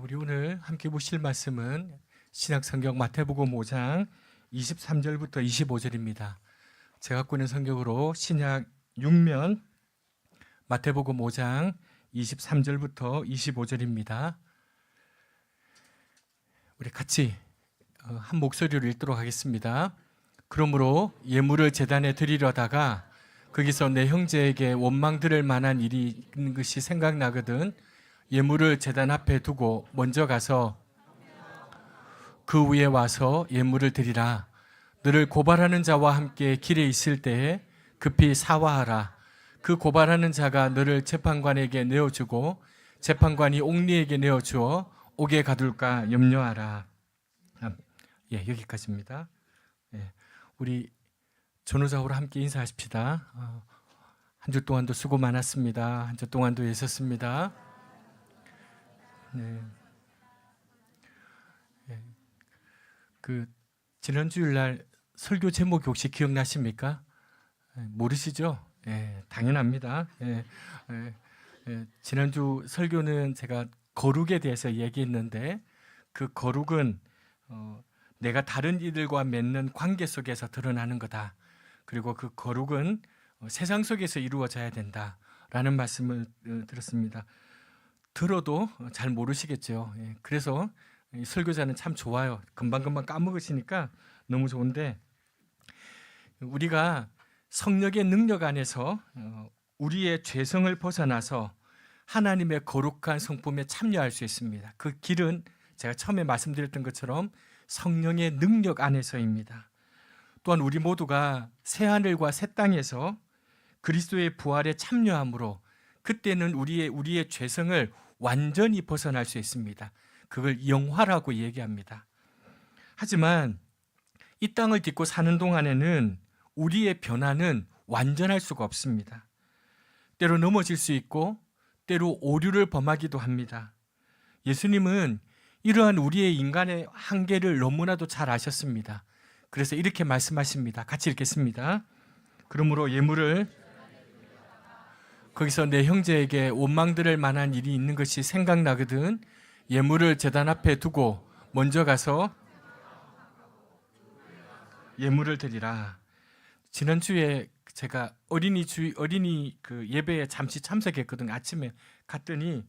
우리 오늘 함께 보실 말씀은 신약성경 마태복음 5장 23절부터 25절입니다. 제가 갖고 있는 성경으로 신약 6면 마태복음 5장 23절부터 25절입니다. 우리 같이 한 목소리로 읽도록 하겠습니다. 그러므로 예물을 제단에 드리려다가 거기서 내 형제에게 원망 들을 만한 일이 있는 것이 생각나거든 예물을 제단 앞에 두고 먼저 가서 그 위에 와서 예물을 드리라. 너를 고발하는 자와 함께 길에 있을 때에 급히 사화하라. 그 고발하는 자가 너를 재판관에게 내어주고 재판관이 옥리에게 내어주어 옥에 가둘까 염려하라. 여기까지입니다. 우리 전우자우로 함께 인사하십시다. 한 주 동안도 수고 많았습니다. 한 주 동안도 애썼습니다. 그 지난 주일날 설교 제목이 혹시 기억나십니까? 모르시죠? 당연합니다. 지난주 설교는 제가 거룩에 대해서 얘기했는데 그 거룩은 내가 다른 이들과 맺는 관계 속에서 드러나는 거다. 그리고 그 거룩은 세상 속에서 이루어져야 된다라는 말씀을 들었습니다. 들어도 잘 모르시겠죠. 그래서 설교자는 참 좋아요. 금방금방 까먹으시니까 너무 좋은데, 우리가 성령의 능력 안에서 우리의 죄성을 벗어나서 하나님의 거룩한 성품에 참여할 수 있습니다. 그 길은 제가 처음에 말씀드렸던 것처럼 성령의 능력 안에서입니다. 또한 우리 모두가 새하늘과 새 땅에서 그리스도의 부활에 참여함으로 그때는 우리의 죄성을 완전히 벗어날 수 있습니다. 그걸 영화라고 얘기합니다. 하지만 이 땅을 딛고 사는 동안에는 우리의 변화는 완전할 수가 없습니다. 때로 넘어질 수 있고 때로 오류를 범하기도 합니다. 예수님은 이러한 우리의 인간의 한계를 너무나도 잘 아셨습니다. 그래서 이렇게 말씀하십니다. 같이 읽겠습니다. 그러므로 예물을 거기서 내 형제에게 원망 들을 만한 일이 있는 것이 생각나거든 예물을 제단 앞에 두고 먼저 가서 예물을 드리라. 지난주에 제가 어린이 그 예배에 잠시 참석했거든요. 아침에 갔더니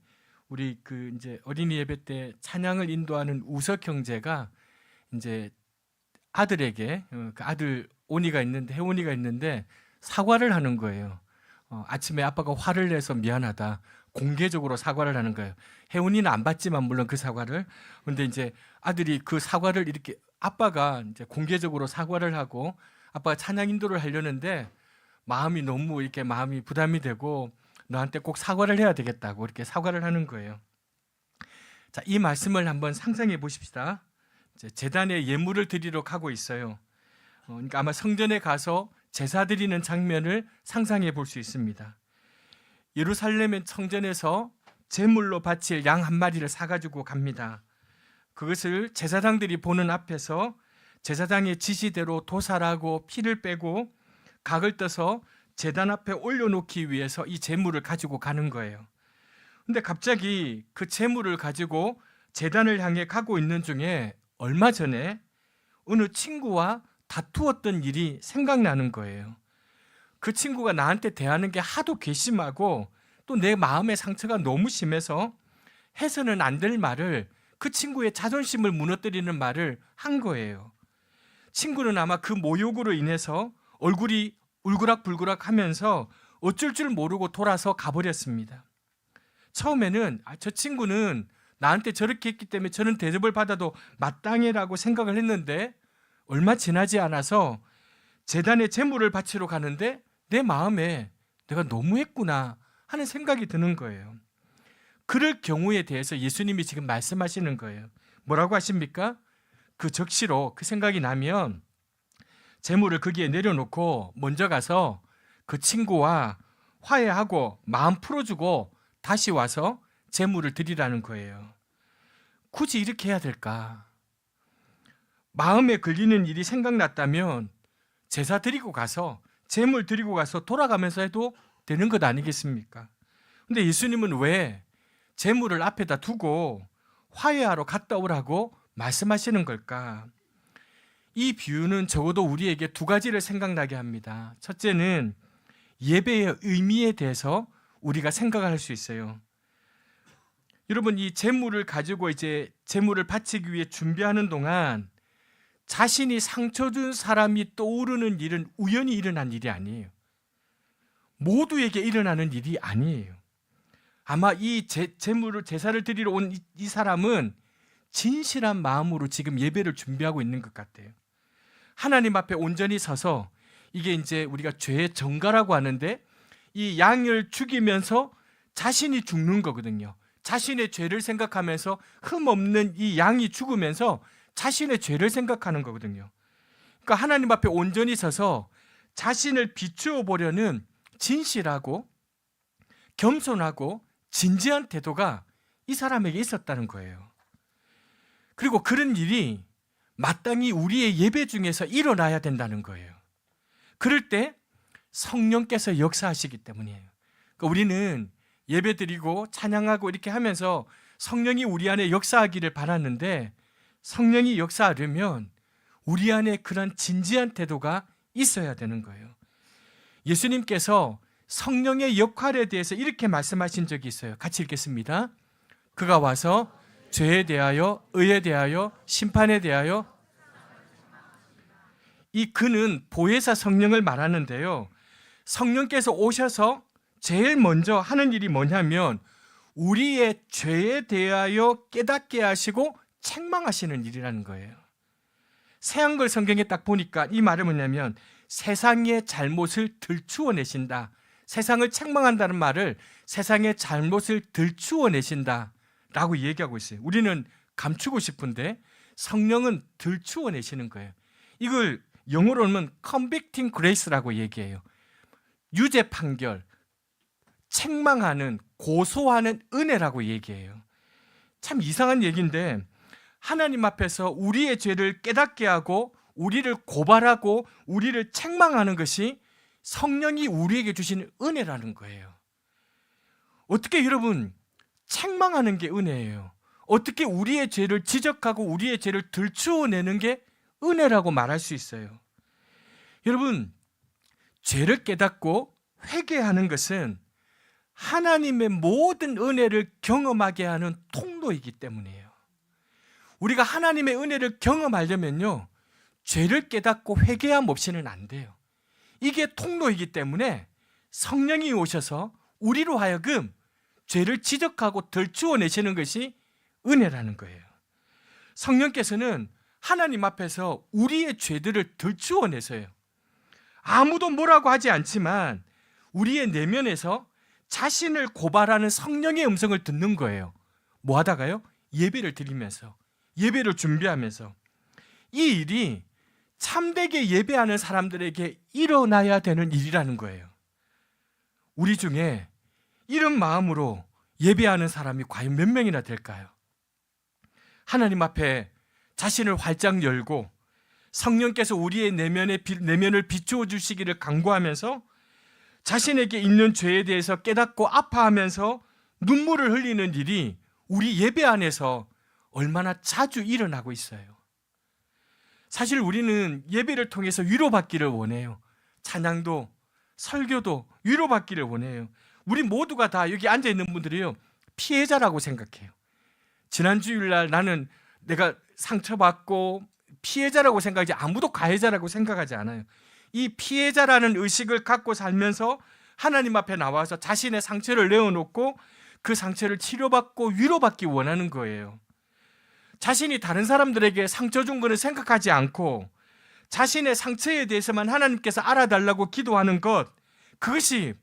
우리 그 이제 어린이 예배 때 찬양을 인도하는 우석 형제가 이제 아들에게 그 아들 혜원이가 있는데 사과를 하는 거예요. 아침에 아빠가 화를 내서 미안하다. 공개적으로 사과를 하는 거예요. 혜원이는 안 받지만 물론 그 사과를. 그런데 이제 아들이 그 사과를 이렇게 아빠가 이제 공개적으로 사과를 하고 아빠가 찬양 인도를 하려는데 마음이 부담이 되고 너한테 꼭 사과를 해야 되겠다고 이렇게 사과를 하는 거예요. 자, 이 말씀을 한번 상상해 보십시다. 제단에 예물을 드리러 가고 있어요. 그러니까 아마 성전에 가서 제사 드리는 장면을 상상해 볼 수 있습니다. 예루살렘의 성전에서 제물로 바칠 양 한 마리를 사가지고 갑니다. 그것을 제사장들이 보는 앞에서 제사장의 지시대로 도살하고 피를 빼고 각을 떠서 제단 앞에 올려놓기 위해서 이 제물을 가지고 가는 거예요. 근데 갑자기 그 제물을 가지고 제단을 향해 가고 있는 중에 얼마 전에 어느 친구와 다투었던 일이 생각나는 거예요. 그 친구가 나한테 대하는 게 하도 괘씸하고 또 내 마음의 상처가 너무 심해서 해서는 안 될 말을, 그 친구의 자존심을 무너뜨리는 말을 한 거예요. 친구는 아마 그 모욕으로 인해서 얼굴이 울그락불그락 하면서 어쩔 줄 모르고 돌아서 가버렸습니다. 처음에는 저 친구는 나한테 저렇게 했기 때문에 저는 대접을 받아도 마땅해라고 생각을 했는데 얼마 지나지 않아서 제단에 제물을 바치러 가는데 내 마음에 내가 너무했구나 하는 생각이 드는 거예요. 그럴 경우에 대해서 예수님이 지금 말씀하시는 거예요. 뭐라고 하십니까? 그 적시로 그 생각이 나면 제물을 거기에 내려놓고 먼저 가서 그 친구와 화해하고 마음 풀어주고 다시 와서 제물을 드리라는 거예요. 굳이 이렇게 해야 될까? 마음에 걸리는 일이 생각났다면 제사 드리고 가서 제물 드리고 가서 돌아가면서 해도 되는 것 아니겠습니까? 근데 예수님은 왜 제물을 앞에다 두고 화해하러 갔다 오라고 말씀하시는 걸까? 이 비유는 적어도 우리에게 두 가지를 생각나게 합니다. 첫째는 예배의 의미에 대해서 우리가 생각할 수 있어요. 여러분, 이 제물을 가지고 이제 제물을 바치기 위해 준비하는 동안 자신이 상처 준 사람이 떠오르는 일은 우연히 일어난 일이 아니에요. 모두에게 일어나는 일이 아니에요. 아마 이 제물을 제사를 드리러 온 이 사람은 진실한 마음으로 지금 예배를 준비하고 있는 것 같아요. 하나님 앞에 온전히 서서, 이게 이제 우리가 죄의 전가라고 하는데, 이 양을 죽이면서 자신이 죽는 거거든요. 자신의 죄를 생각하면서 흠없는 이 양이 죽으면서 자신의 죄를 생각하는 거거든요. 그러니까 하나님 앞에 온전히 서서 자신을 비추어 보려는 진실하고 겸손하고 진지한 태도가 이 사람에게 있었다는 거예요. 그리고 그런 일이 마땅히 우리의 예배 중에서 일어나야 된다는 거예요. 그럴 때 성령께서 역사하시기 때문이에요. 그러니까 우리는 예배드리고 찬양하고 이렇게 하면서 성령이 우리 안에 역사하기를 바랐는데, 성령이 역사하려면 우리 안에 그런 진지한 태도가 있어야 되는 거예요. 예수님께서 성령의 역할에 대해서 이렇게 말씀하신 적이 있어요. 같이 읽겠습니다. 그가 와서 죄에 대하여, 의에 대하여, 심판에 대하여, 이 그는 보혜사 성령을 말하는데요, 성령께서 오셔서 제일 먼저 하는 일이 뭐냐면 우리의 죄에 대하여 깨닫게 하시고 책망하시는 일이라는 거예요. 새한글 성경에 딱 보니까 이 말은 뭐냐면 세상의 잘못을 들추어내신다. 세상을 책망한다는 말을 세상의 잘못을 들추어내신다 라고 얘기하고 있어요. 우리는 감추고 싶은데 성령은 들추어내시는 거예요. 이걸 영어로는 convicting grace라고 얘기해요. 유죄 판결, 책망하는, 고소하는 은혜라고 얘기해요. 참 이상한 얘기인데, 하나님 앞에서 우리의 죄를 깨닫게 하고 우리를 고발하고 우리를 책망하는 것이 성령이 우리에게 주시는 은혜라는 거예요. 어떻게 여러분, 책망하는 게 은혜예요. 어떻게 우리의 죄를 지적하고 우리의 죄를 들추어내는 게 은혜라고 말할 수 있어요? 여러분, 죄를 깨닫고 회개하는 것은 하나님의 모든 은혜를 경험하게 하는 통로이기 때문이에요. 우리가 하나님의 은혜를 경험하려면요, 죄를 깨닫고 회개함 없이는 안 돼요. 이게 통로이기 때문에 성령이 오셔서 우리로 하여금 죄를 지적하고 들추어내시는 것이 은혜라는 거예요. 성령께서는 하나님 앞에서 우리의 죄들을 들추어내서요, 아무도 뭐라고 하지 않지만 우리의 내면에서 자신을 고발하는 성령의 음성을 듣는 거예요. 뭐 하다가요? 예배를 드리면서, 예배를 준비하면서. 이 일이 참되게 예배하는 사람들에게 일어나야 되는 일이라는 거예요. 우리 중에 이런 마음으로 예배하는 사람이 과연 몇 명이나 될까요? 하나님 앞에 자신을 활짝 열고 성령께서 우리의 내면을 비추어 주시기를 간구하면서 자신에게 있는 죄에 대해서 깨닫고 아파하면서 눈물을 흘리는 일이 우리 예배 안에서 얼마나 자주 일어나고 있어요. 사실 우리는 예배를 통해서 위로받기를 원해요. 찬양도, 설교도 위로받기를 원해요. 우리 모두가 다 여기 앉아있는 분들이요, 피해자라고 생각해요. 지난 주일날 나는 내가 상처받고 피해자라고 생각하지, 아무도 가해자라고 생각하지 않아요. 이 피해자라는 의식을 갖고 살면서 하나님 앞에 나와서 자신의 상처를 내어놓고 그 상처를 치료받고 위로받기 원하는 거예요. 자신이 다른 사람들에게 상처 준 것을 생각하지 않고 자신의 상처에 대해서만 하나님께서 알아달라고 기도하는 것, 그것이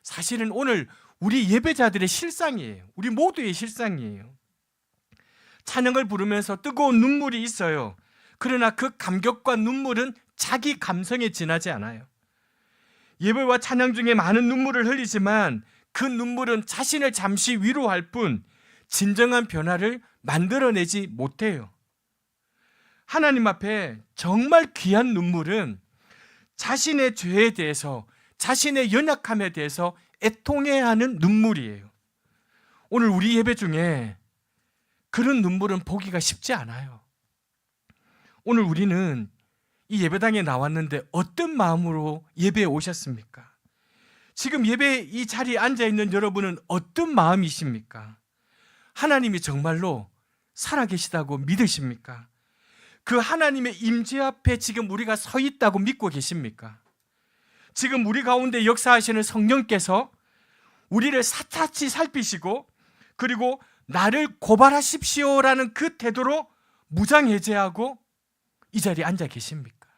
사실은 오늘 우리 예배자들의 실상이에요. 우리 모두의 실상이에요. 찬양을 부르면서 뜨거운 눈물이 있어요. 그러나 그 감격과 눈물은 자기 감성에 지나지 않아요. 예배와 찬양 중에 많은 눈물을 흘리지만 그 눈물은 자신을 잠시 위로할 뿐 진정한 변화를 만들어내지 못해요. 하나님 앞에 정말 귀한 눈물은 자신의 죄에 대해서, 자신의 연약함에 대해서 애통해야 하는 눈물이에요. 오늘 우리 예배 중에 그런 눈물은 보기가 쉽지 않아요. 오늘 우리는 이 예배당에 나왔는데 어떤 마음으로 예배에 오셨습니까? 지금 예배 이 자리에 앉아있는 여러분은 어떤 마음이십니까? 하나님이 정말로 살아계시다고 믿으십니까? 그 하나님의 임재 앞에 지금 우리가 서 있다고 믿고 계십니까? 지금 우리 가운데 역사하시는 성령께서 우리를 샅샅이 살피시고 그리고 나를 고발하십시오라는 그 태도로 무장해제하고 이 자리에 앉아 계십니까?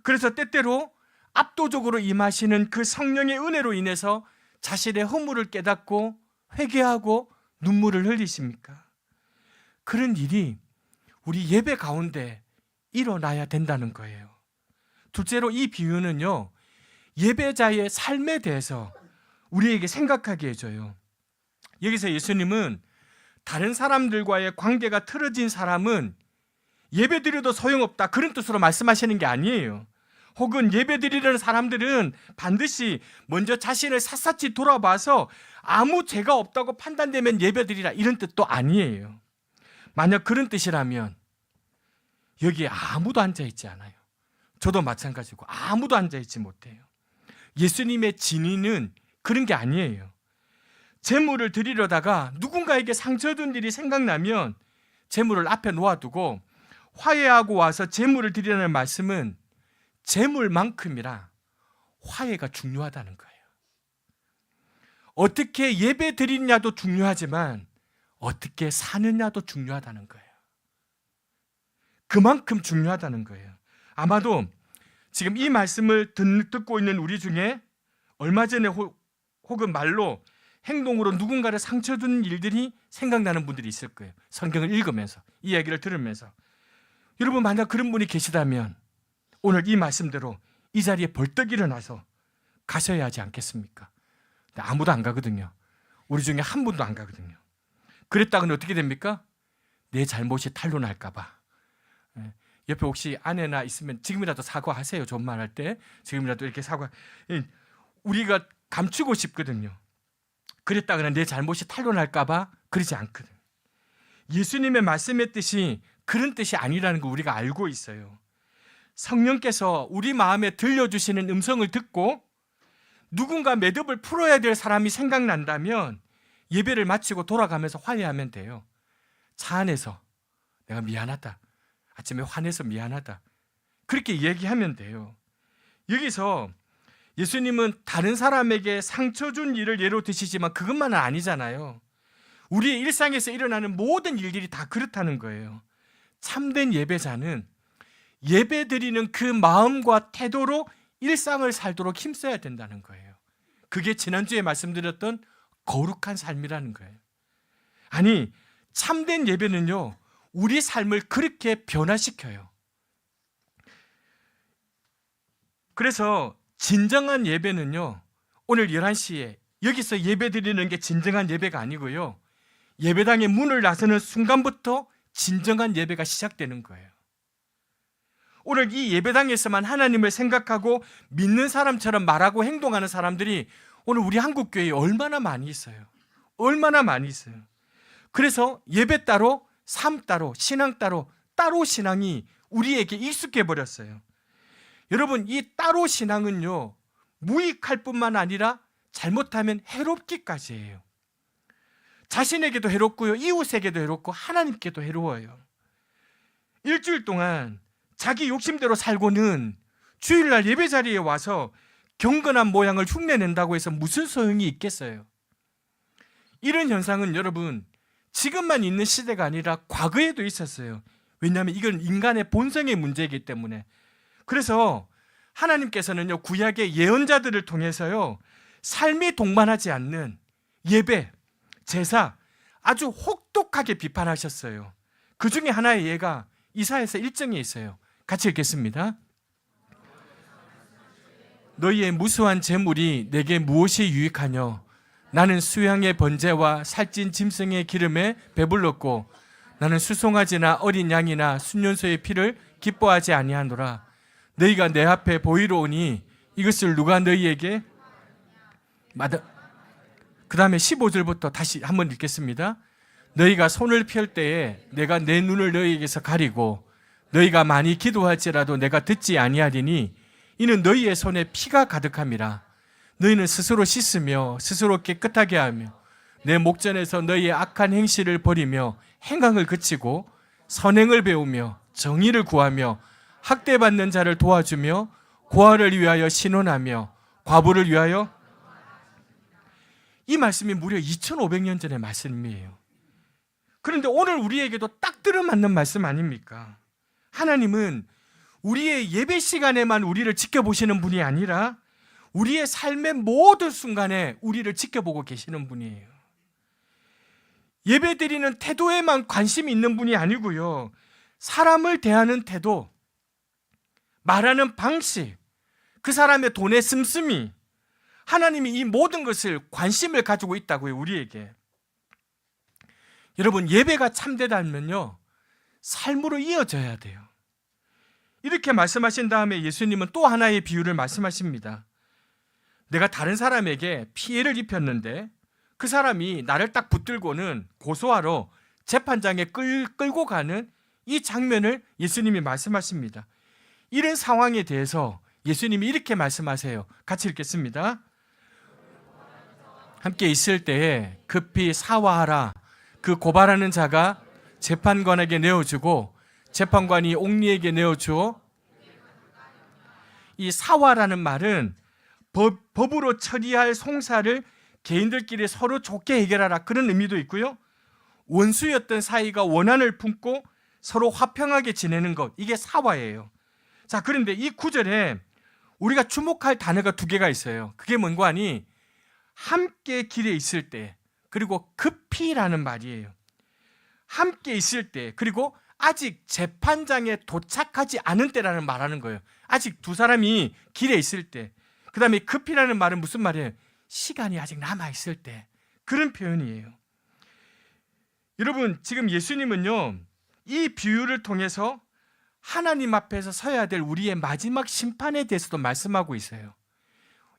그래서 때때로 압도적으로 임하시는 그 성령의 은혜로 인해서 자신의 허물을 깨닫고 회개하고 눈물을 흘리십니까? 그런 일이 우리 예배 가운데 일어나야 된다는 거예요. 둘째로 이 비유는요, 예배자의 삶에 대해서 우리에게 생각하게 해줘요. 여기서 예수님은 다른 사람들과의 관계가 틀어진 사람은 예배드려도 소용없다, 그런 뜻으로 말씀하시는 게 아니에요. 혹은 예배드리려는 사람들은 반드시 먼저 자신을 샅샅이 돌아봐서 아무 죄가 없다고 판단되면 예배드리라, 이런 뜻도 아니에요. 만약 그런 뜻이라면 여기에 아무도 앉아있지 않아요. 저도 마찬가지고 아무도 앉아있지 못해요. 예수님의 진의는 그런 게 아니에요. 제물을 드리려다가 누군가에게 상처 준 일이 생각나면 제물을 앞에 놓아두고 화해하고 와서 제물을 드리라는 말씀은 제물만큼이나 화해가 중요하다는 거예요. 어떻게 예배 드리냐도 중요하지만 어떻게 사느냐도 중요하다는 거예요. 그만큼 중요하다는 거예요. 아마도 지금 이 말씀을 듣고 있는 우리 중에 얼마 전에 혹은 말로 행동으로 누군가를 상처 준 일들이 생각나는 분들이 있을 거예요. 성경을 읽으면서, 이 이야기를 들으면서. 여러분, 만약 그런 분이 계시다면 오늘 이 말씀대로 이 자리에 벌떡 일어나서 가셔야 하지 않겠습니까? 근데 아무도 안 가거든요. 우리 중에 한 분도 안 가거든요. 그랬다가는 어떻게 됩니까? 내 잘못이 탄로날까 봐. 옆에 혹시 아내나 있으면 지금이라도 사과하세요. 존말 할 때 지금이라도 이렇게 사과. 우리가 감추고 싶거든요. 그랬다가는 내 잘못이 탄로날까 봐 그러지 않거든. 예수님의 말씀의 뜻이 그런 뜻이 아니라는 거 우리가 알고 있어요. 성령께서 우리 마음에 들려주시는 음성을 듣고 누군가 매듭을 풀어야 될 사람이 생각난다면 예배를 마치고 돌아가면서 화해하면 돼요. 차 안에서 내가 미안하다, 아침에 화내서 미안하다, 그렇게 얘기하면 돼요. 여기서 예수님은 다른 사람에게 상처 준 일을 예로 드시지만 그것만은 아니잖아요. 우리의 일상에서 일어나는 모든 일들이 다 그렇다는 거예요. 참된 예배자는 예배드리는 그 마음과 태도로 일상을 살도록 힘써야 된다는 거예요. 그게 지난주에 말씀드렸던 거룩한 삶이라는 거예요. 아니, 참된 예배는요, 우리 삶을 그렇게 변화시켜요. 그래서 진정한 예배는요, 오늘 11시에 여기서 예배드리는 게 진정한 예배가 아니고요, 예배당의 문을 나서는 순간부터 진정한 예배가 시작되는 거예요. 오늘 이 예배당에서만 하나님을 생각하고 믿는 사람처럼 말하고 행동하는 사람들이 오늘 우리 한국교회에 얼마나 많이 있어요. 얼마나 많이 있어요. 그래서 예배 따로, 삶 따로, 신앙 따로, 따로 신앙이 우리에게 익숙해 버렸어요. 여러분, 이 따로 신앙은요, 무익할 뿐만 아니라 잘못하면 해롭기까지 해요. 자신에게도 해롭고요, 이웃에게도 해롭고 하나님께도 해로워요. 일주일 동안 자기 욕심대로 살고는 주일날 예배 자리에 와서 경건한 모양을 흉내낸다고 해서 무슨 소용이 있겠어요? 이런 현상은 여러분, 지금만 있는 시대가 아니라 과거에도 있었어요. 왜냐하면 이건 인간의 본성의 문제이기 때문에. 그래서 하나님께서는요, 구약의 예언자들을 통해서요, 삶이 동반하지 않는 예배, 제사 아주 혹독하게 비판하셨어요. 그 중에 하나의 예가 이사야서 1장에 있어요. 같이 읽겠습니다. 너희의 무수한 재물이 내게 무엇이 유익하뇨? 나는 수양의 번제와 살찐 짐승의 기름에 배불렀고 나는 수송아지나 어린 양이나 순년소의 피를 기뻐하지 아니하노라. 너희가 내 앞에 보이러 오니 이것을 누가 너희에게 그 다음에 15절부터 다시 한번 읽겠습니다. 너희가 손을 펼 때에 내가 내 눈을 너희에게서 가리고 너희가 많이 기도할지라도 내가 듣지 아니하리니 이는 너희의 손에 피가 가득함이라. 너희는 스스로 씻으며 스스로 깨끗하게 하며 내 목전에서 너희의 악한 행실을 버리며 행악을 그치고 선행을 배우며 정의를 구하며 학대받는 자를 도와주며 고아를 위하여 신원하며 과부를 위하여. 이 말씀이 무려 2500년 전의 말씀이에요. 그런데 오늘 우리에게도 딱 들어맞는 말씀 아닙니까? 하나님은 우리의 예배 시간에만 우리를 지켜보시는 분이 아니라 우리의 삶의 모든 순간에 우리를 지켜보고 계시는 분이에요. 예배 드리는 태도에만 관심이 있는 분이 아니고요, 사람을 대하는 태도, 말하는 방식, 그 사람의 돈의 씀씀이, 하나님이 이 모든 것을 관심을 가지고 있다고요, 우리에게. 여러분, 예배가 참되다면요, 삶으로 이어져야 돼요. 이렇게 말씀하신 다음에 예수님은 또 하나의 비유를 말씀하십니다. 내가 다른 사람에게 피해를 입혔는데 그 사람이 나를 딱 붙들고는 고소하러 재판장에 끌고 가는 이 장면을 예수님이 말씀하십니다. 이런 상황에 대해서 예수님이 이렇게 말씀하세요. 같이 읽겠습니다. 함께 있을 때에 급히 사화하라. 그 고발하는 자가 재판관에게 내어주고 재판관이 옥리에게 내어주어. 이 사화라는 말은 법으로 처리할 송사를 개인들끼리 서로 좋게 해결하라, 그런 의미도 있고요, 원수였던 사이가 원한을 품고 서로 화평하게 지내는 것, 이게 사화예요. 자, 그런데 이 구절에 우리가 주목할 단어가 두 개가 있어요. 그게 뭔가 하니 함께 길에 있을 때, 그리고 급히라는 말이에요. 함께 있을 때, 그리고 아직 재판장에 도착하지 않은 때라는 말하는 거예요. 아직 두 사람이 길에 있을 때. 그 다음에 급히라는 말은 무슨 말이에요? 시간이 아직 남아있을 때, 그런 표현이에요. 여러분, 지금 예수님은요, 이 비유를 통해서 하나님 앞에서 서야 될 우리의 마지막 심판에 대해서도 말씀하고 있어요.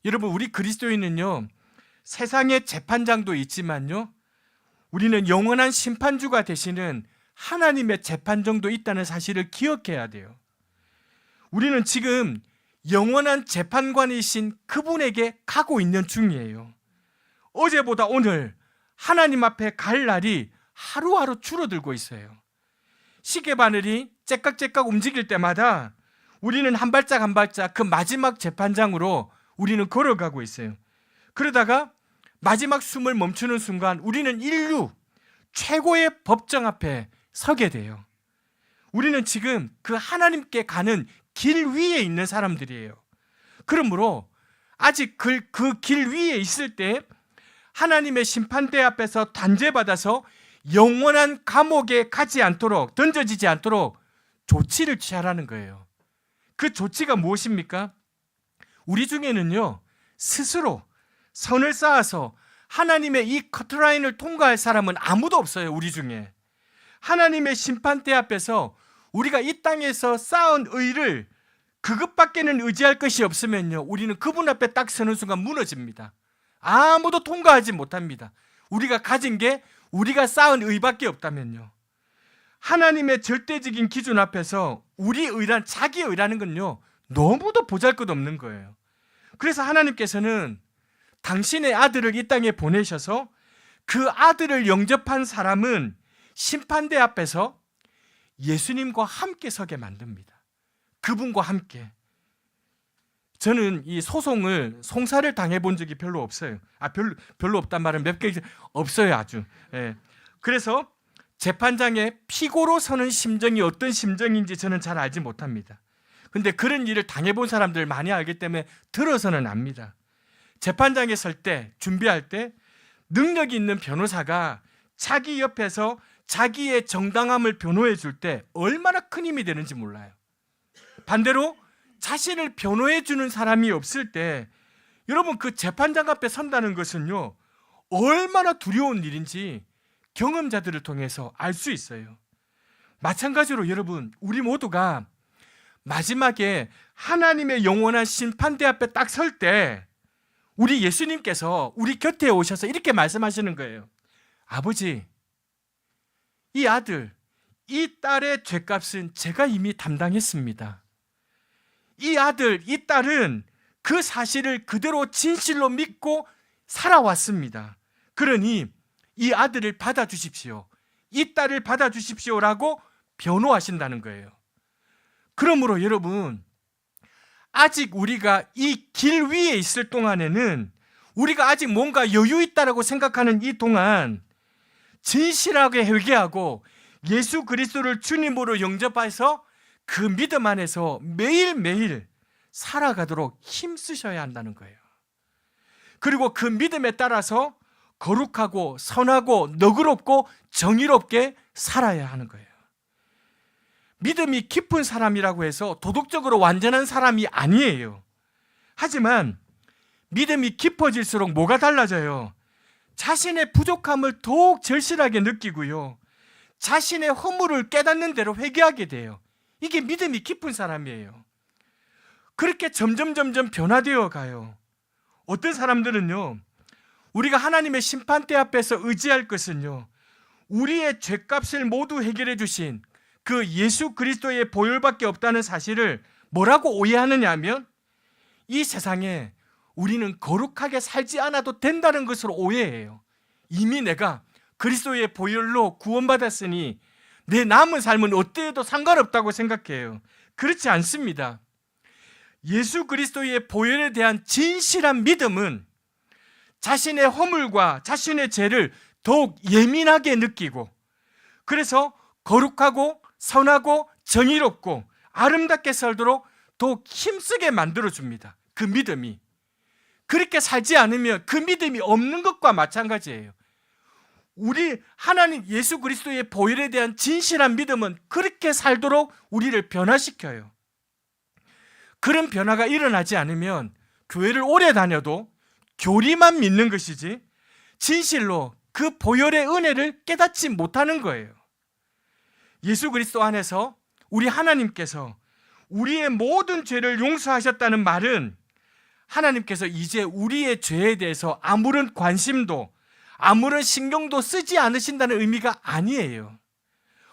여러분, 우리 그리스도인은요, 세상의 재판장도 있지만요, 우리는 영원한 심판주가 되시는 하나님의 재판정도 있다는 사실을 기억해야 돼요. 우리는 지금 영원한 재판관이신 그분에게 가고 있는 중이에요. 어제보다 오늘 하나님 앞에 갈 날이 하루하루 줄어들고 있어요. 시계바늘이 째깍째깍 움직일 때마다 우리는 한 발짝 한 발짝 그 마지막 재판장으로 우리는 걸어가고 있어요. 그러다가 마지막 숨을 멈추는 순간 우리는 인류 최고의 법정 앞에 서게 돼요. 우리는 지금 그 하나님께 가는 길 위에 있는 사람들이에요. 그러므로 아직 그 길 위에 있을 때 하나님의 심판대 앞에서 단죄받아서 영원한 감옥에 가지 않도록, 던져지지 않도록 조치를 취하라는 거예요. 그 조치가 무엇입니까? 우리 중에는요, 스스로 선을 쌓아서 하나님의 이 커트라인을 통과할 사람은 아무도 없어요. 우리 중에. 하나님의 심판대 앞에서 우리가 이 땅에서 쌓은 의를 그것밖에는 의지할 것이 없으면요, 우리는 그분 앞에 딱 서는 순간 무너집니다. 아무도 통과하지 못합니다. 우리가 가진 게 우리가 쌓은 의밖에 없다면요. 하나님의 절대적인 기준 앞에서 우리 의란, 자기 의라는 건요, 너무도 보잘것없는 거예요. 그래서 하나님께서는 당신의 아들을 이 땅에 보내셔서 그 아들을 영접한 사람은 심판대 앞에서 예수님과 함께 서게 만듭니다. 그분과 함께. 저는 이 송사를 당해본 적이 별로 없어요. 별로 없단 말은 몇 개 없어요, 아주. 예. 그래서 재판장에 피고로 서는 심정이 어떤 심정인지 저는 잘 알지 못합니다. 근데 그런 일을 당해본 사람들 많이 알기 때문에 들어서는 압니다. 재판장에 설 때, 준비할 때 능력이 있는 변호사가 자기 옆에서 자기의 정당함을 변호해 줄 때 얼마나 큰 힘이 되는지 몰라요. 반대로 자신을 변호해 주는 사람이 없을 때 여러분, 그 재판장 앞에 선다는 것은요, 얼마나 두려운 일인지 경험자들을 통해서 알 수 있어요. 마찬가지로 여러분, 우리 모두가 마지막에 하나님의 영원한 심판대 앞에 딱 설 때 우리 예수님께서 우리 곁에 오셔서 이렇게 말씀하시는 거예요. 아버지, 이 아들, 이 딸의 죄값은 제가 이미 담당했습니다. 이 아들, 이 딸은 그 사실을 그대로 진실로 믿고 살아왔습니다. 그러니 이 아들을 받아주십시오. 이 딸을 받아주십시오라고 변호하신다는 거예요. 그러므로 여러분, 아직 우리가 이 길 위에 있을 동안에는, 우리가 아직 뭔가 여유 있다라고 생각하는 이 동안 진실하게 회개하고 예수 그리스도를 주님으로 영접해서 그 믿음 안에서 매일매일 살아가도록 힘쓰셔야 한다는 거예요. 그리고 그 믿음에 따라서 거룩하고 선하고 너그럽고 정의롭게 살아야 하는 거예요. 믿음이 깊은 사람이라고 해서 도덕적으로 완전한 사람이 아니에요. 하지만 믿음이 깊어질수록 뭐가 달라져요? 자신의 부족함을 더욱 절실하게 느끼고요, 자신의 허물을 깨닫는 대로 회개하게 돼요. 이게 믿음이 깊은 사람이에요. 그렇게 점점 변화되어 가요. 어떤 사람들은요, 우리가 하나님의 심판대 앞에서 의지할 것은요, 우리의 죄값을 모두 해결해 주신 그 예수 그리스도의 보혈밖에 없다는 사실을 뭐라고 오해하느냐 하면, 이 세상에 우리는 거룩하게 살지 않아도 된다는 것으로 오해해요. 이미 내가 그리스도의 보혈로 구원받았으니 내 남은 삶은 어때도 상관없다고 생각해요. 그렇지 않습니다. 예수 그리스도의 보혈에 대한 진실한 믿음은 자신의 허물과 자신의 죄를 더욱 예민하게 느끼고, 그래서 거룩하고 선하고 정의롭고 아름답게 살도록 더욱 힘쓰게 만들어줍니다. 그 믿음이. 그렇게 살지 않으면 그 믿음이 없는 것과 마찬가지예요. 우리 하나님 예수 그리스도의 보혈에 대한 진실한 믿음은 그렇게 살도록 우리를 변화시켜요. 그런 변화가 일어나지 않으면 교회를 오래 다녀도 교리만 믿는 것이지 진실로 그 보혈의 은혜를 깨닫지 못하는 거예요. 예수 그리스도 안에서 우리 하나님께서 우리의 모든 죄를 용서하셨다는 말은, 하나님께서 이제 우리의 죄에 대해서 아무런 관심도 아무런 신경도 쓰지 않으신다는 의미가 아니에요.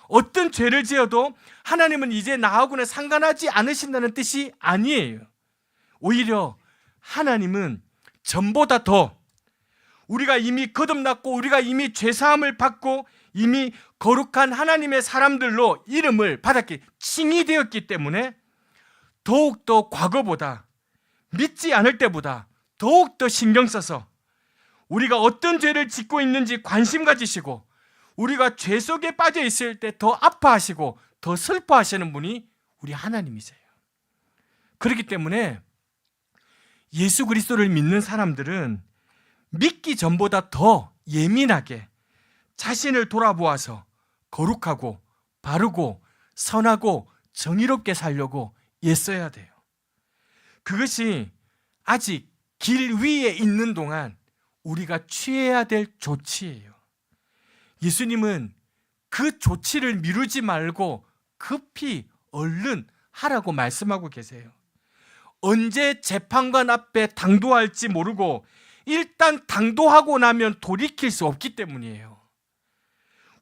어떤 죄를 지어도 하나님은 이제 나하고는 상관하지 않으신다는 뜻이 아니에요. 오히려 하나님은 전보다 더 우리가 이미 거듭났고 우리가 이미 죄사함을 받고 이미 거룩한 하나님의 사람들로 이름을 받았기, 칭이 되었기 때문에 더욱더 과거보다, 믿지 않을 때보다 더욱더 신경 써서 우리가 어떤 죄를 짓고 있는지 관심 가지시고, 우리가 죄 속에 빠져 있을 때 더 아파하시고 더 슬퍼하시는 분이 우리 하나님이세요. 그렇기 때문에 예수 그리스도를 믿는 사람들은 믿기 전보다 더 예민하게 자신을 돌아보아서 거룩하고 바르고 선하고 정의롭게 살려고 애써야 돼요. 그것이 아직 길 위에 있는 동안 우리가 취해야 될 조치예요. 예수님은 그 조치를 미루지 말고 급히 얼른 하라고 말씀하고 계세요. 언제 재판관 앞에 당도할지 모르고 일단 당도하고 나면 돌이킬 수 없기 때문이에요.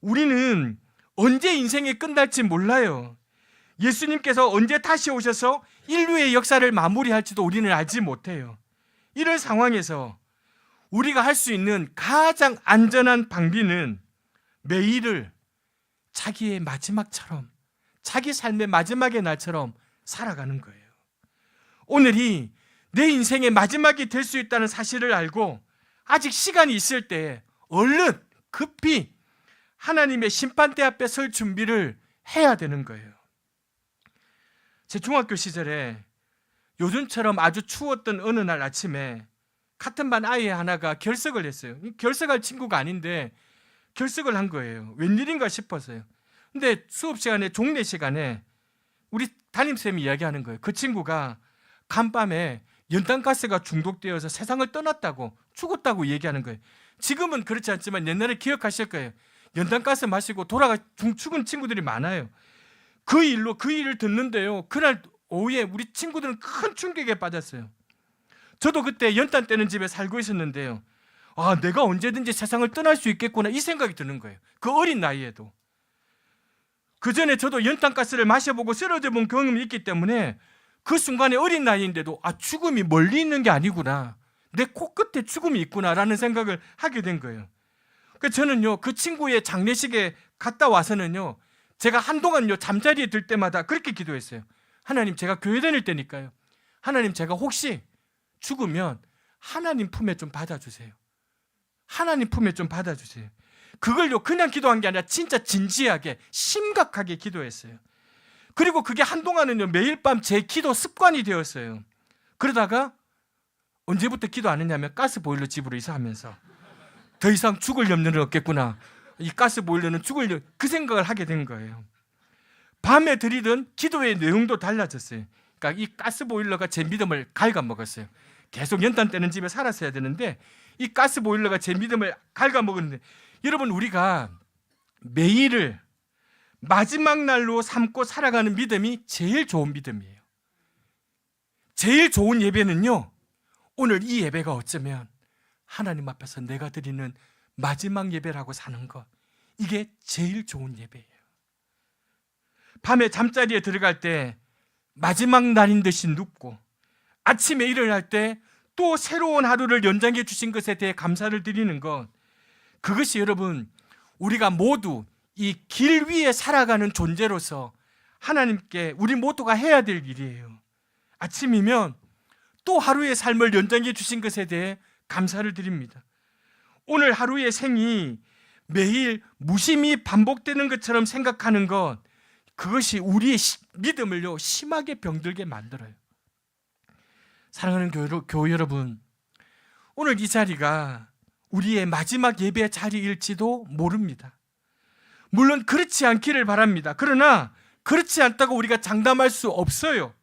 우리는 언제 인생이 끝날지 몰라요. 예수님께서 언제 다시 오셔서 인류의 역사를 마무리할지도 우리는 알지 못해요. 이런 상황에서 우리가 할 수 있는 가장 안전한 방비는 매일을 자기의 마지막처럼, 자기 삶의 마지막의 날처럼 살아가는 거예요. 오늘이 내 인생의 마지막이 될 수 있다는 사실을 알고 아직 시간이 있을 때 얼른 급히 하나님의 심판대 앞에 설 준비를 해야 되는 거예요. 제 중학교 시절에 요즘처럼 아주 추웠던 어느 날 아침에 같은 반 아이 하나가 결석을 했어요. 결석할 친구가 아닌데 결석을 한 거예요. 웬일인가 싶었어요. 근데 수업 시간에, 종례 시간에 우리 담임쌤이 이야기하는 거예요. 그 친구가 간밤에 연탄가스가 중독되어서 세상을 떠났다고, 죽었다고 얘기하는 거예요. 지금은 그렇지 않지만 옛날에 기억하실 거예요. 연탄가스 마시고 죽은 친구들이 많아요. 그 일을 듣는데요, 그날 오후에 우리 친구들은 큰 충격에 빠졌어요. 저도 그때 연탄 떼는 집에 살고 있었는데요, 내가 언제든지 세상을 떠날 수 있겠구나, 이 생각이 드는 거예요. 그 어린 나이에도. 그 전에 저도 연탄가스를 마셔보고 쓰러져 본 경험이 있기 때문에 그 순간에 어린 나이인데도 죽음이 멀리 있는 게 아니구나, 내 코끝에 죽음이 있구나라는 생각을 하게 된 거예요. 그래서 저는요, 그 친구의 장례식에 갔다 와서는요, 제가 한동안요 잠자리에 들 때마다 그렇게 기도했어요. 하나님, 제가 교회 다닐 때니까요, 하나님, 제가 혹시 죽으면 하나님 품에 좀 받아주세요. 하나님 품에 좀 받아주세요. 그걸요 그냥 기도한 게 아니라 진짜 진지하게 심각하게 기도했어요. 그리고 그게 한동안은요 매일 밤 제 기도 습관이 되었어요. 그러다가 언제부터 기도 안 했냐면 가스보일러 집으로 이사하면서 더 이상 죽을 염려는 없겠구나, 이 가스보일러는 죽을 그 생각을 하게 된 거예요. 밤에 드리던 기도의 내용도 달라졌어요. 그러니까 이 가스보일러가 제 믿음을 갉아먹었어요. 계속 연탄 떼는 집에 살았어야 되는데 이 가스보일러가 제 믿음을 갉아먹었는데, 여러분, 우리가 매일을 마지막 날로 삼고 살아가는 믿음이 제일 좋은 믿음이에요. 제일 좋은 예배는요, 오늘 이 예배가 어쩌면 하나님 앞에서 내가 드리는 마지막 예배라고 사는 것, 이게 제일 좋은 예배예요. 밤에 잠자리에 들어갈 때 마지막 날인 듯이 눕고 아침에 일어날 때 또 새로운 하루를 연장해 주신 것에 대해 감사를 드리는 것, 그것이 여러분, 우리가 모두 이 길 위에 살아가는 존재로서 하나님께 우리 모두가 해야 될 일이에요. 아침이면 또 하루의 삶을 연장해 주신 것에 대해 감사를 드립니다. 오늘 하루의 생이 매일 무심히 반복되는 것처럼 생각하는 것, 그것이 우리의 믿음을요 심하게 병들게 만들어요. 사랑하는 교우 여러분, 오늘 이 자리가 우리의 마지막 예배 자리일지도 모릅니다. 물론 그렇지 않기를 바랍니다. 그러나 그렇지 않다고 우리가 장담할 수 없어요.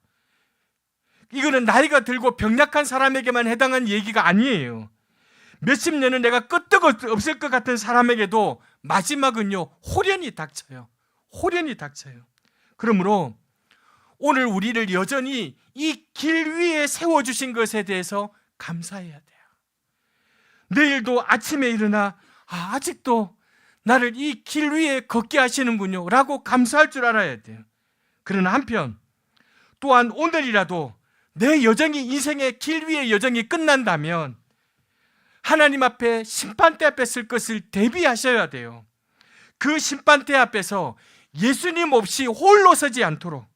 이거는 나이가 들고 병약한 사람에게만 해당한 얘기가 아니에요. 몇십 년은 내가 끄떡없을 것 같은 사람에게도 마지막은요 호련히 닥쳐요. 호련히 닥쳐요. 그러므로 오늘 우리를 여전히 이 길 위에 세워주신 것에 대해서 감사해야 돼요. 내일도 아침에 일어나 아직도 나를 이 길 위에 걷게 하시는군요 라고 감사할 줄 알아야 돼요. 그러나 한편 또한 오늘이라도 내 여정이, 인생의 길 위의 여정이 끝난다면 하나님 앞에 심판대 앞에 설 것을 대비하셔야 돼요. 그 심판대 앞에서 예수님 없이 홀로 서지 않도록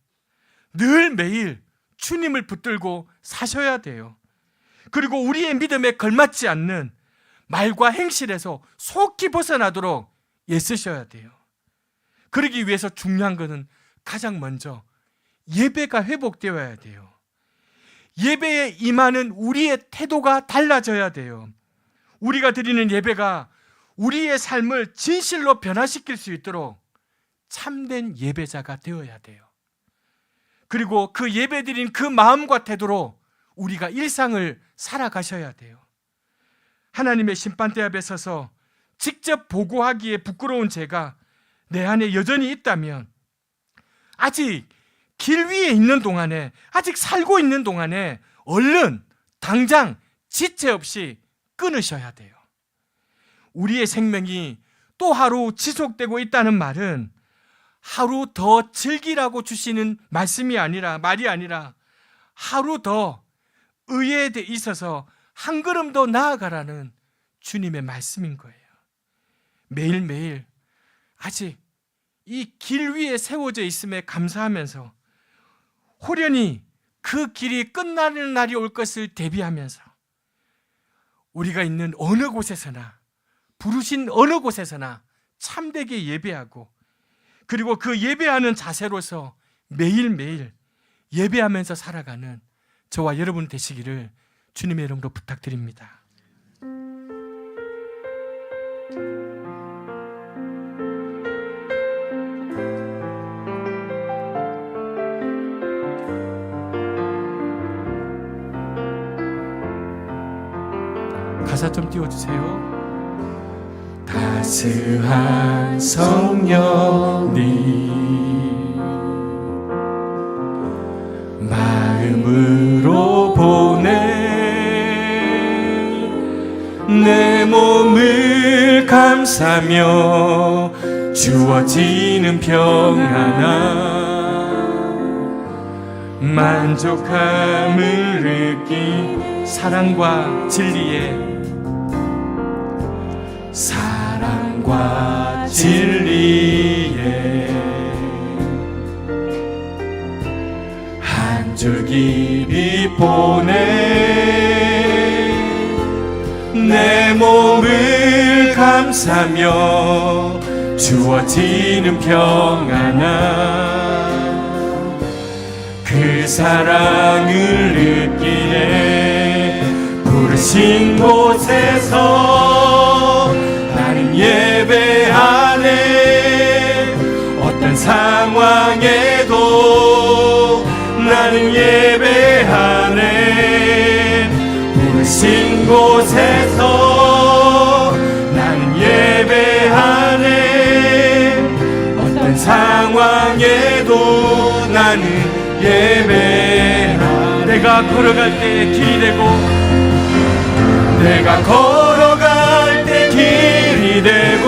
늘 매일 주님을 붙들고 사셔야 돼요. 그리고 우리의 믿음에 걸맞지 않는 말과 행실에서 속히 벗어나도록 애쓰셔야 돼요. 그러기 위해서 중요한 것은 가장 먼저 예배가 회복되어야 돼요. 예배에 임하는 우리의 태도가 달라져야 돼요. 우리가 드리는 예배가 우리의 삶을 진실로 변화시킬 수 있도록 참된 예배자가 되어야 돼요. 그리고 그 예배드린 그 마음과 태도로 우리가 일상을 살아가셔야 돼요. 하나님의 심판대 앞에 서서 직접 보고하기에 부끄러운 제가 내 안에 여전히 있다면, 아직 길 위에 있는 동안에, 아직 살고 있는 동안에 얼른 당장 지체 없이 끊으셔야 돼요. 우리의 생명이 또 하루 지속되고 있다는 말은 하루 더 즐기라고 주시는 말이 아니라 하루 더 의에 있어서 한 걸음 더 나아가라는 주님의 말씀인 거예요. 매일매일 아직 이 길 위에 세워져 있음에 감사하면서 호련히 그 길이 끝나는 날이 올 것을 대비하면서 우리가 있는 어느 곳에서나, 부르신 어느 곳에서나 참되게 예배하고, 그리고 그 예배하는 자세로서 매일매일 예배하면서 살아가는 저와 여러분 되시기를 주님의 이름으로 부탁드립니다. 가사 좀 띄워주세요. 따스한 성령님 마음으로 보내 내 몸을 감싸며 주어지는 평안함 만족함을 느낀 사랑과 진리에 한 줄기 빛 보내 내 몸을 감싸며 주어지는 평안함 그 사랑을 느끼네 부르신 곳에서 나는 예배하네 어떤 상황에도 나는 예배하네 부르신 곳에서 나는 예배하네 어떤 상황에도 나는 예배하네 내가 걸어갈 때 길이 되고 내가 걸어갈 때 길이 되고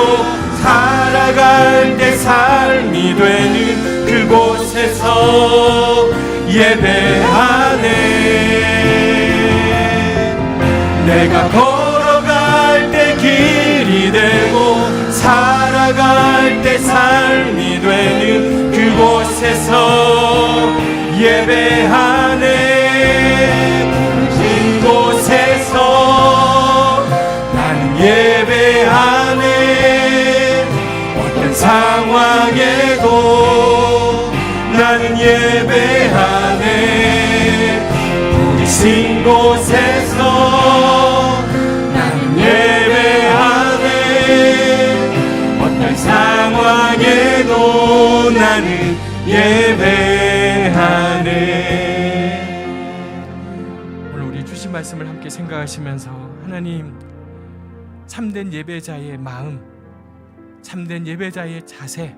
살아갈 때 삶이 되는 그곳에서 예배하네 내가 걸어갈 때 길이 되고 살아갈 때 삶이 되는 그곳에서 예배하네 부르신 곳에서 나는 예배하네 어떤 상황에도 나는 예배하네 부르신 곳에서 나는 예배하네 어떤 상황에도 나는 예배하네 오늘 우리 주신 말씀을 함께 생각하시면서 하나님 참된 예배자의 마음 참된 예배자의 자세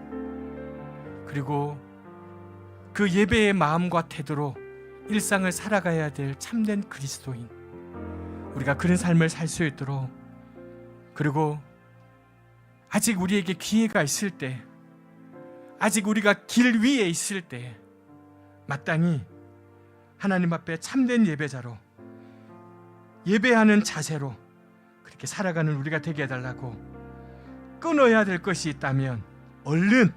그리고 그 예배의 마음과 태도로 일상을 살아가야 될 참된 그리스도인 우리가 그런 삶을 살 수 있도록 그리고 아직 우리에게 기회가 있을 때 아직 우리가 길 위에 있을 때 마땅히 하나님 앞에 참된 예배자로 예배하는 자세로 그렇게 살아가는 우리가 되게 해달라고 끊어야 될 것이 있다면 얼른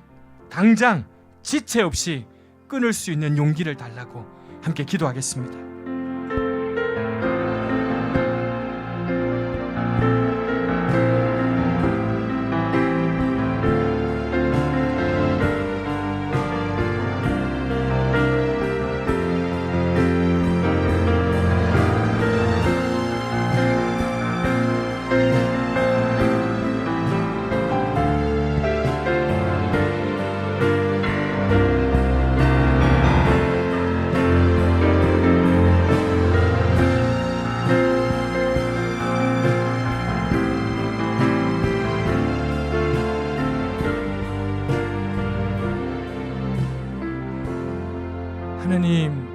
당장 지체 없이 끊을 수 있는 용기를 달라고 함께 기도하겠습니다. 하나님,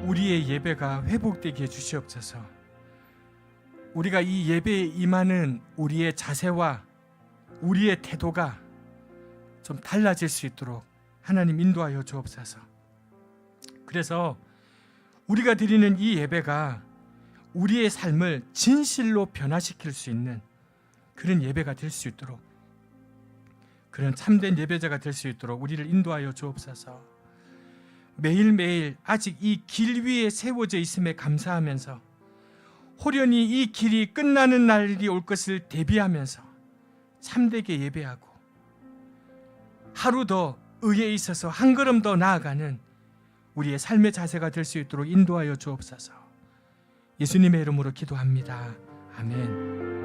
우리의 예배가 회복되게 해주시옵소서. 우리가 이 예배에 임하는 우리의 자세와 우리의 태도가 좀 달라질 수 있도록 하나님 인도하여 주옵소서. 그래서 우리가 드리는 이 예배가 우리의 삶을 진실로 변화시킬 수 있는 그런 예배가 될 수 있도록, 그런 참된 예배자가 될 수 있도록 우리를 인도하여 주옵소서. 매일매일 아직 이 길 위에 세워져 있음에 감사하면서 호련히 이 길이 끝나는 날이 올 것을 대비하면서 참되게 예배하고 하루 더 의에 있어서 한 걸음 더 나아가는 우리의 삶의 자세가 될 수 있도록 인도하여 주옵소서. 예수님의 이름으로 기도합니다. 아멘.